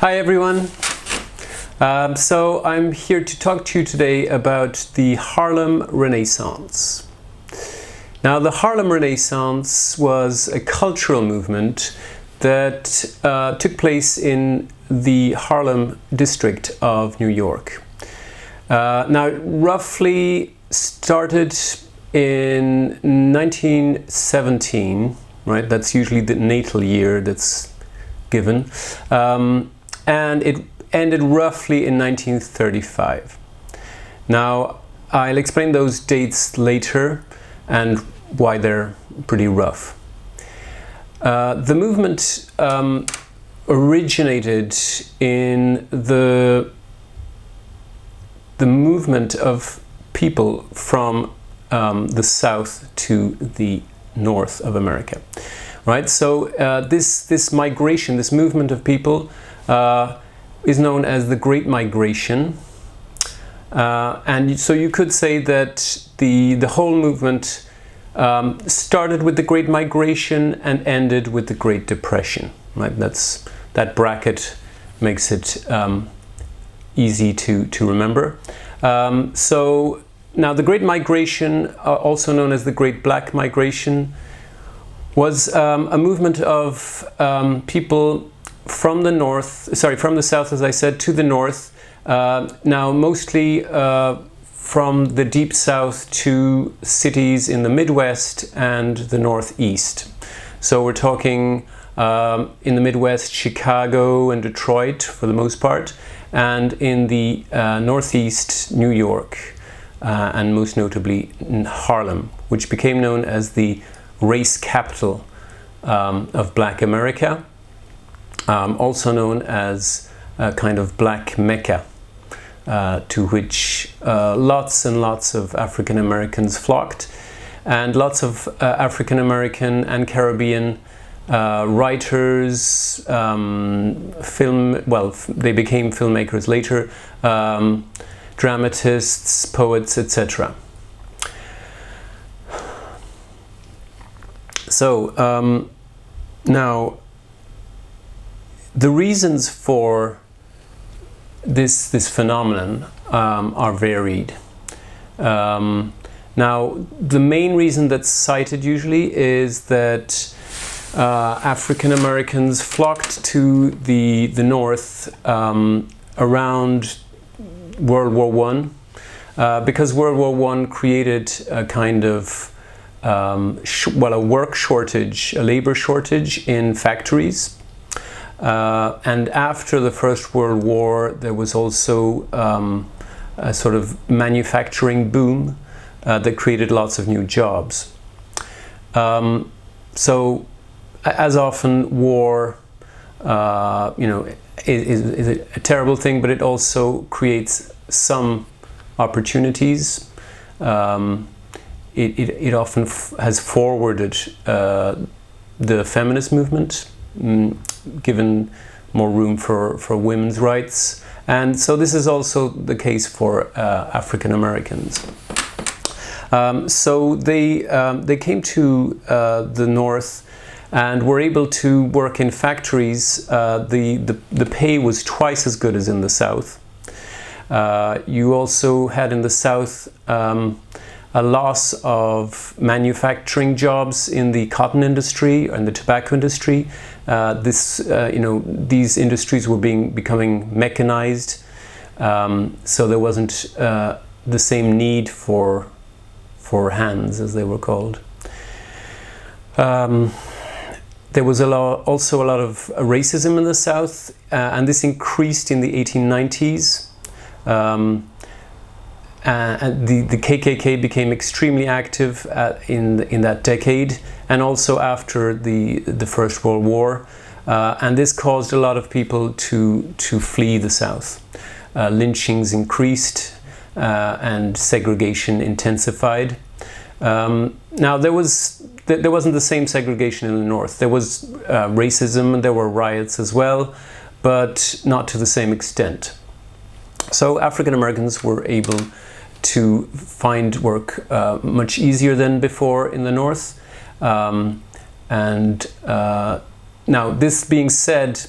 Hi everyone. So I'm here to talk to you today about the Harlem Renaissance. Now, the Harlem Renaissance was a cultural movement that took place in the Harlem district of New York. Now, roughly started in 1917, right? That's usually the natal year that's given. And it ended roughly in 1935. Now, I'll explain those dates later and why they're pretty rough. The movement originated in the movement of people from the south to the north of America, right? So this migration, this movement of people is known as the Great Migration, and so you could say that the whole movement started with the Great Migration and ended with the Great Depression, right? That bracket makes it easy to remember. So now the Great Migration, also known as the Great Black Migration, was a movement of people from the south, as I said, to the north. Now mostly from the deep south to cities in the Midwest and the Northeast. So we're talking in the Midwest, Chicago and Detroit for the most part, and in the Northeast, New York, and most notably in Harlem, which became known as the race capital of Black America, also known as a kind of Black Mecca, to which lots and lots of African Americans flocked, and lots of African American and Caribbean writers, they became filmmakers later, dramatists, poets, etc. So now the reasons for this phenomenon are varied. Now, the main reason that's cited usually is that African Americans flocked to the north around World War I, because World War I created a kind of a work shortage, a labor shortage in factories. And after the First World War, there was also a sort of manufacturing boom that created lots of new jobs. So, as often, war, is a terrible thing, but it also creates some opportunities. It often has forwarded the feminist movement, given more room for women's rights, and so this is also the case for African Americans. So they came to the north and were able to work in factories. The pay was twice as good as in the south. You also had in the south a loss of manufacturing jobs in the cotton industry and the tobacco industry. These industries were becoming mechanized, so there wasn't the same need for hands, as they were called. There was also a lot of racism in the South, and this increased in the 1890s. And the KKK became extremely active in that decade, and also after the First World War, and this caused a lot of people to flee the South. Lynchings increased, and segregation intensified. Now there wasn't the same segregation in the North. There was racism, and there were riots as well, but not to the same extent. So African Americans were able to find work much easier than before in the North. Now, this being said,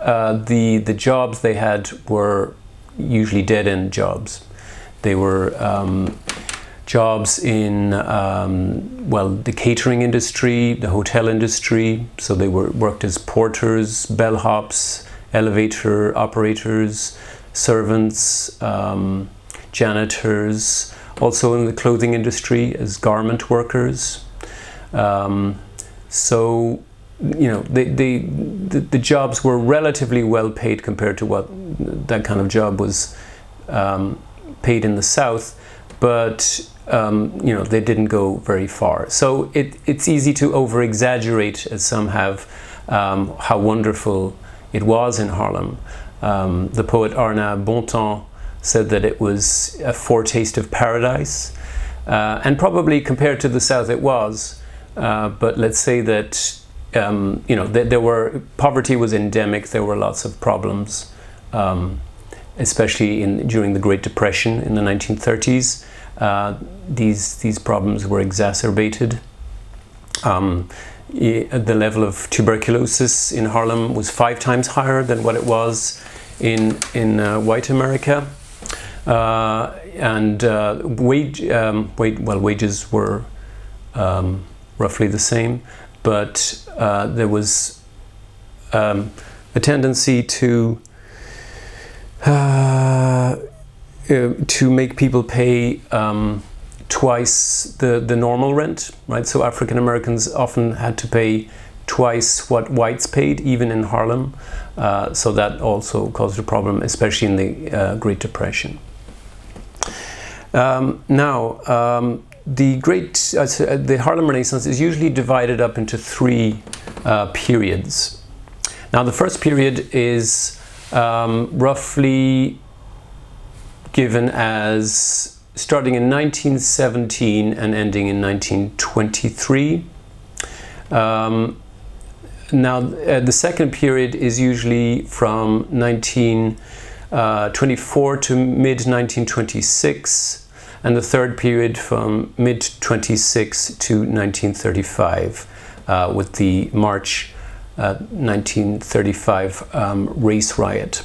the jobs they had were usually dead-end jobs. They were jobs in the catering industry, the hotel industry. So they worked as porters, bellhops, elevator operators, servants, janitors, also in the clothing industry as garment workers. So, you know, the jobs were relatively well paid compared to what that kind of job was paid in the South, but you know, they didn't go very far. So it's easy to over-exaggerate, as some have, how wonderful it was in Harlem. The poet Arnaud Bontemps said that it was a foretaste of paradise, and probably compared to the South it was, but let's say that you know, poverty was endemic. There were lots of problems, especially during the Great Depression in the 1930s. These problems were exacerbated. The level of tuberculosis in Harlem was 5 times higher than what it was in white America, and wages were roughly the same, but there was a tendency to make people pay twice the normal rent, right? So African Americans often had to pay twice what whites paid, even in Harlem. So that also caused a problem, especially in the Great Depression. The Harlem Renaissance is usually divided up into 3 periods. Now, the first period is roughly given as starting in 1917 and ending in 1923. The second period is usually from 1924 to mid-1926, and the third period from mid-26 to 1935, with the March 1935 race riot.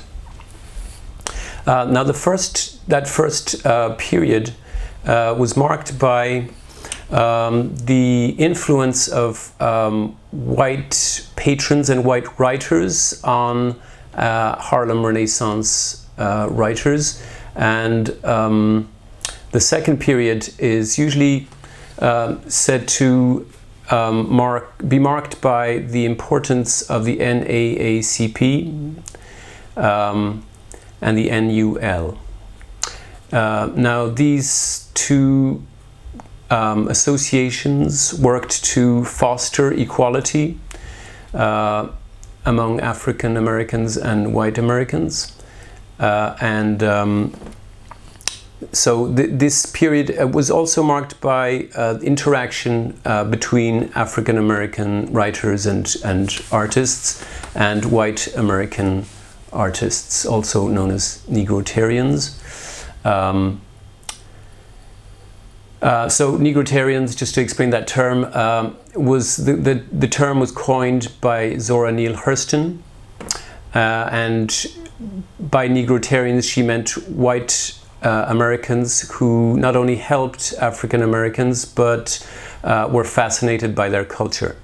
Now, that first period was marked by the influence of white patrons and white writers on Harlem Renaissance writers, and the second period is usually said to be marked by the importance of the NAACP and the NUL. Now, these 2 associations worked to foster equality among African Americans and white Americans, so this period was also marked by interaction between African American writers and artists and white American artists, also known as Negrotarians. So Negrotarians, just to explain that term, the term was coined by Zora Neale Hurston, and by Negrotarians she meant white Americans who not only helped African Americans but were fascinated by their culture.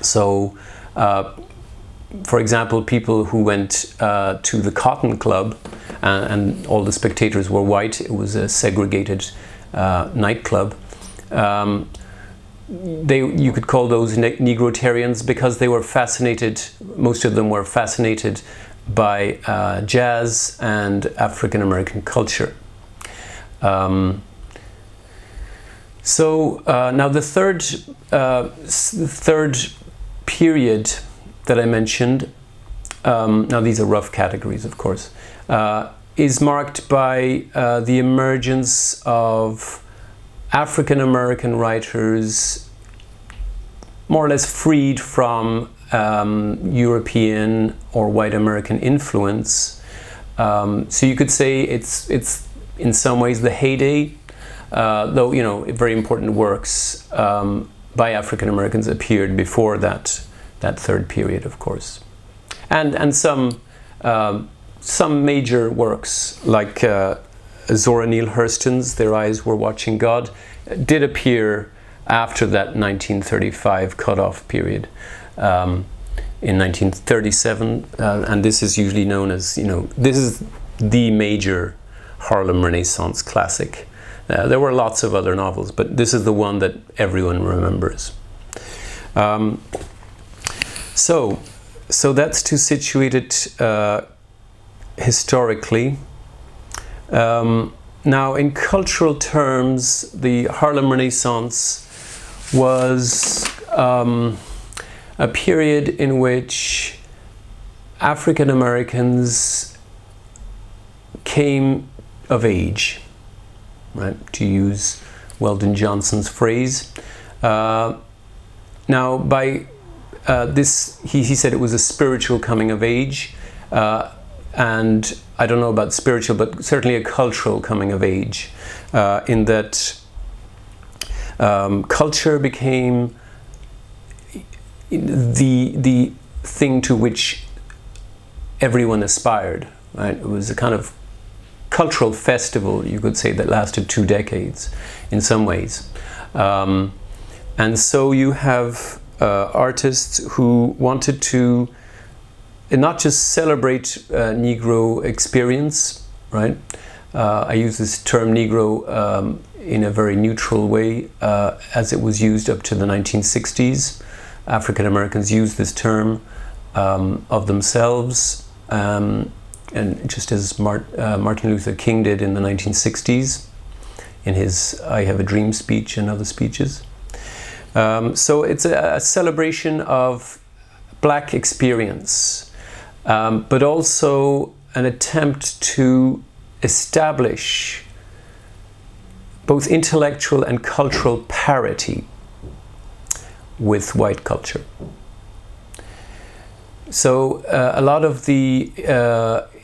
So, for example, people who went to the Cotton Club and all the spectators were white. It was a segregated nightclub. You could call those Negrotarians because they were fascinated. Most of them were fascinated by jazz and African American culture. Now the third period that I mentioned, now these are rough categories, of course, is marked by the emergence of African American writers more or less freed from European or white American influence. So you could say it's in some ways the heyday, though, you know, very important works by African Americans appeared before that third period, of course. and some major works like Zora Neale Hurston's Their Eyes Were Watching God did appear after that 1935 cutoff period. In 1937, and this is usually known as, this is the major Harlem Renaissance classic. There were lots of other novels, but this is the one that everyone remembers. So that's to situate it historically. Now, in cultural terms, the Harlem Renaissance was a period in which African Americans came of age, right, to use Weldon Johnson's phrase. Now, by this, he said it was a spiritual coming of age, and I don't know about spiritual, but certainly a cultural coming of age, in that culture became the thing to which everyone aspired, right? It was a kind of cultural festival, you could say, that lasted 2 decades in some ways. And so you have artists who wanted to not just celebrate Negro experience, right? I use this term Negro in a very neutral way, as it was used up to the 1960s. African Americans used this term of themselves, and just as Martin Luther King did in the 1960s in his I Have a Dream speech and other speeches. So it's a celebration of black experience, but also an attempt to establish both intellectual and cultural parity with white culture. So a lot of the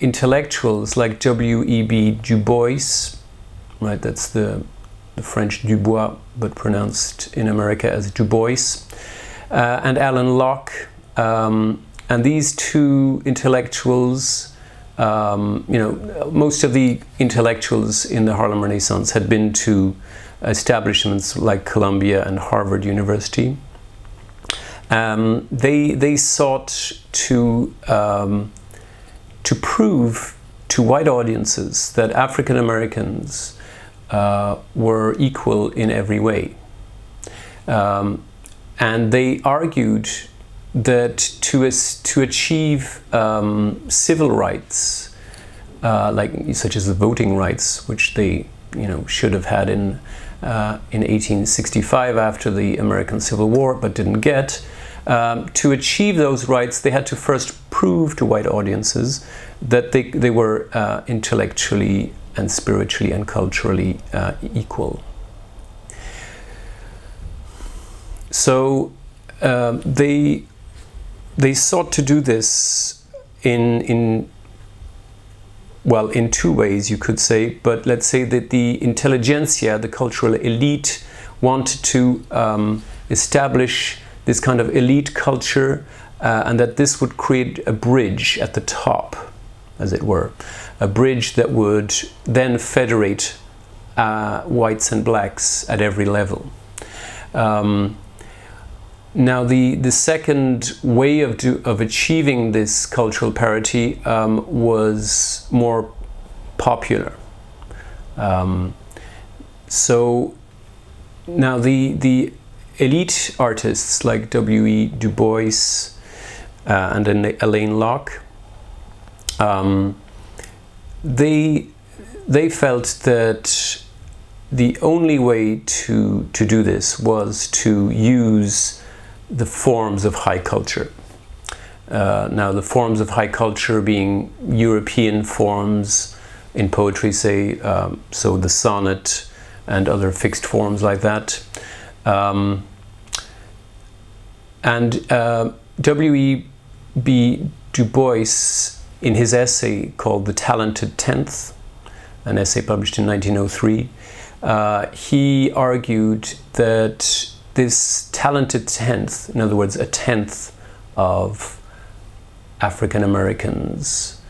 intellectuals like W.E.B. DuBois, right, that's the French Dubois, but pronounced in America as DuBois, and Alan Locke, and these two intellectuals, most of the intellectuals in the Harlem Renaissance had been to establishments like Columbia and Harvard University. They sought to prove to white audiences that African Americans were equal in every way. And they argued that to achieve civil rights, such as the voting rights, which they should have had in 1865 after the American Civil War, but didn't get. To achieve those rights, they had to first prove to white audiences that they were intellectually and spiritually and culturally equal. So they sought to do this in 2 ways, you could say, but let's say that the intelligentsia, the cultural elite, wanted to establish this kind of elite culture, and that this would create a bridge at the top, as it were, a bridge that would then federate whites and blacks at every level. Now, the second way of achieving this cultural parity was more popular. So now the elite artists like W.E. DuBois and Alain Locke, they felt that the only way to do this was to use the forms of high culture. Now, the forms of high culture being European forms in poetry, say, so the sonnet and other fixed forms like that. And W.E.B. DuBois, in his essay called The Talented Tenth, an essay published in 1903, he argued that this talented tenth, in other words, a tenth of African Americans.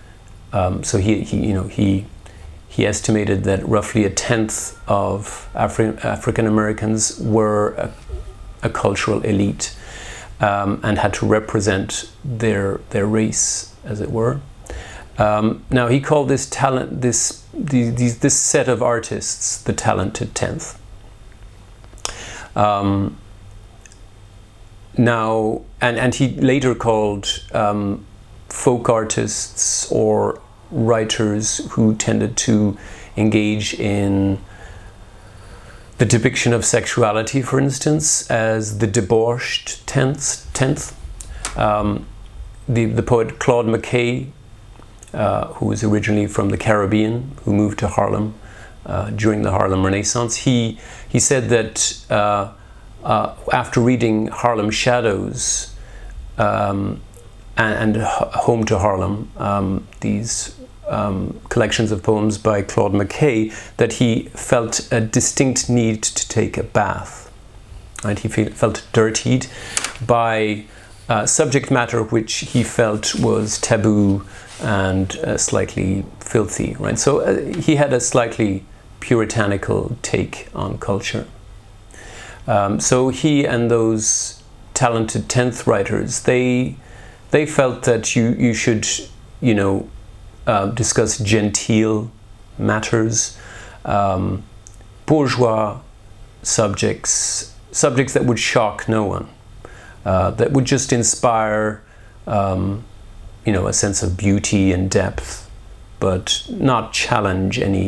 So he estimated that roughly 1/10 of African Americans were a cultural elite, and had to represent their race, as it were. Now he called this set of artists the talented 10th. Now, and he later called folk artists or writers who tended to engage in the depiction of sexuality, for instance, as the debauched tenth. The poet Claude Mckay, who was originally from the Caribbean, who moved to Harlem during the Harlem Renaissance, he said that after reading Harlem Shadows and Home to Harlem, these collections of poems by Claude Mckay, that he felt a distinct need to take a bath. Right? He felt dirtied by subject matter which he felt was taboo and slightly filthy. Right? So he had a slightly puritanical take on culture. So he and those talented 10th writers, they felt that you should, discuss genteel matters, bourgeois subjects that would shock no one, that would just inspire, a sense of beauty and depth, but not challenge any